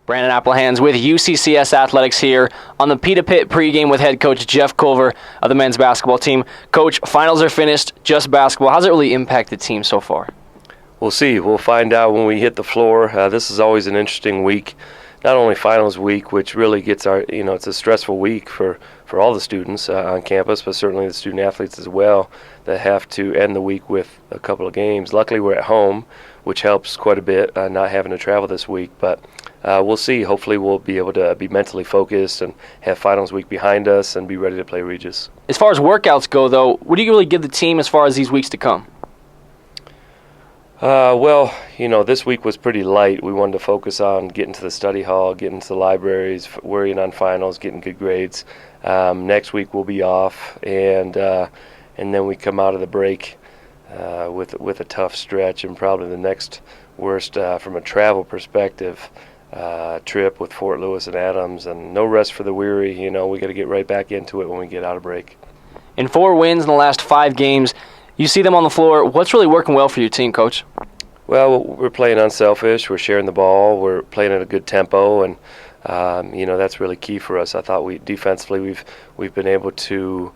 Brandon Applehands with UCCS Athletics here on the Pita Pit pregame with head coach Jeff Culver of the men's basketball team. Coach, finals are finished, just basketball. How's it really impacted the team so far? We'll see. We'll find out when we hit the floor. This is always an interesting week. Not only finals week, which really gets it's a stressful week for all the students on campus, but certainly the student athletes as well that have to end the week with a couple of games. Luckily, we're at home, which helps quite a bit, not having to travel this week. But we'll see. Hopefully, we'll be able to be mentally focused and have finals week behind us and be ready to play Regis. As far as workouts go, though, what do you really give the team as far as these weeks to come? This week was pretty light. We wanted to focus on getting to the study hall, getting to the libraries, worrying on finals, getting good grades. Next week we'll be off, and then we come out of the break with a tough stretch, and probably the next worst from a travel perspective trip with Fort Lewis and Adams, and no rest for the weary. We got to get right back into it when we get out of break. In 4 wins in the last 5 games, you see them on the floor. What's really working well for your team, Coach? Well, we're playing unselfish. We're sharing the ball. We're playing at a good tempo, and that's really key for us. I thought defensively we've been able to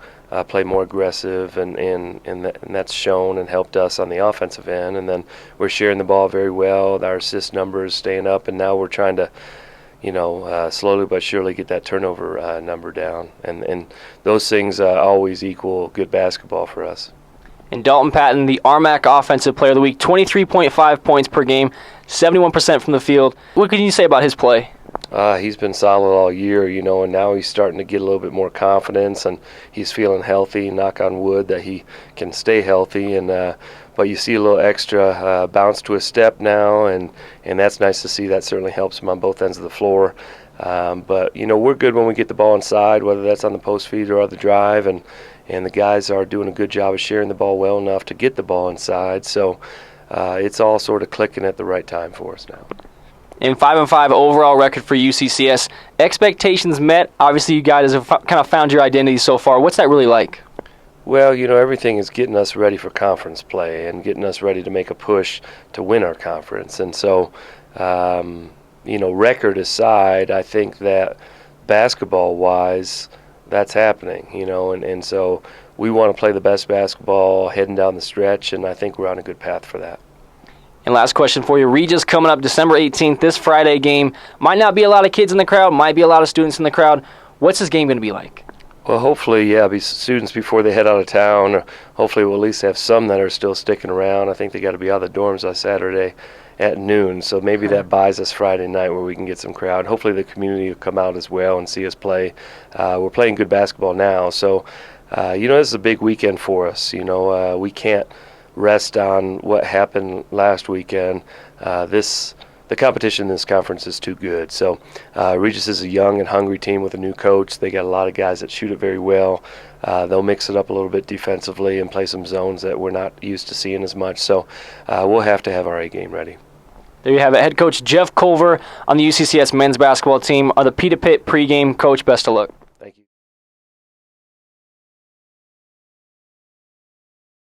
play more aggressive, and that's shown and helped us on the offensive end. And then we're sharing the ball very well. Our assist numbers staying up, and now we're trying to slowly but surely get that turnover number down. And those things always equal good basketball for us. And Dalton Patent, the RMAC Offensive Player of the Week, 23.5 points per game, 71% from the field. What can you say about his play? He's been solid all year, and now he's starting to get a little bit more confidence, and he's feeling healthy. Knock on wood that he can stay healthy. But you see a little extra bounce to his step now, and that's nice to see. That certainly helps him on both ends of the floor. But we're good when we get the ball inside, whether that's on the post feed or on the drive, and the guys are doing a good job of sharing the ball well enough to get the ball inside. So it's all sort of clicking at the right time for us now. In 5-5 overall record for UCCS, expectations met. Obviously, you guys have kind of found your identity so far. What's that really like? Well, everything is getting us ready for conference play and getting us ready to make a push to win our conference. And so, record aside, I think that basketball-wise, that's happening, and so we want to play the best basketball heading down the stretch, and I think we're on a good path for that. And last question for you. Regis coming up December 18th, this Friday game. Might not be a lot of kids in the crowd, might be a lot of students in the crowd. What's this game going to be like? Well, hopefully, be students before they head out of town. Or hopefully we'll at least have some that are still sticking around. I think they got to be out of the dorms on Saturday at noon, so maybe that buys us Friday night where we can get some crowd. Hopefully the community will come out as well and see us play. We're playing good basketball now, so this is a big weekend for us. We can't rest on what happened last weekend. The competition in this conference is too good. So Regis is a young and hungry team with a new coach. They got a lot of guys that shoot it very well. They'll mix it up a little bit defensively and play some zones that we're not used to seeing as much. So we'll have to have our A game ready. There you have it. Head coach Jeff Culver on the UCCS men's basketball team, the Pita Pit pregame. Coach, best of luck.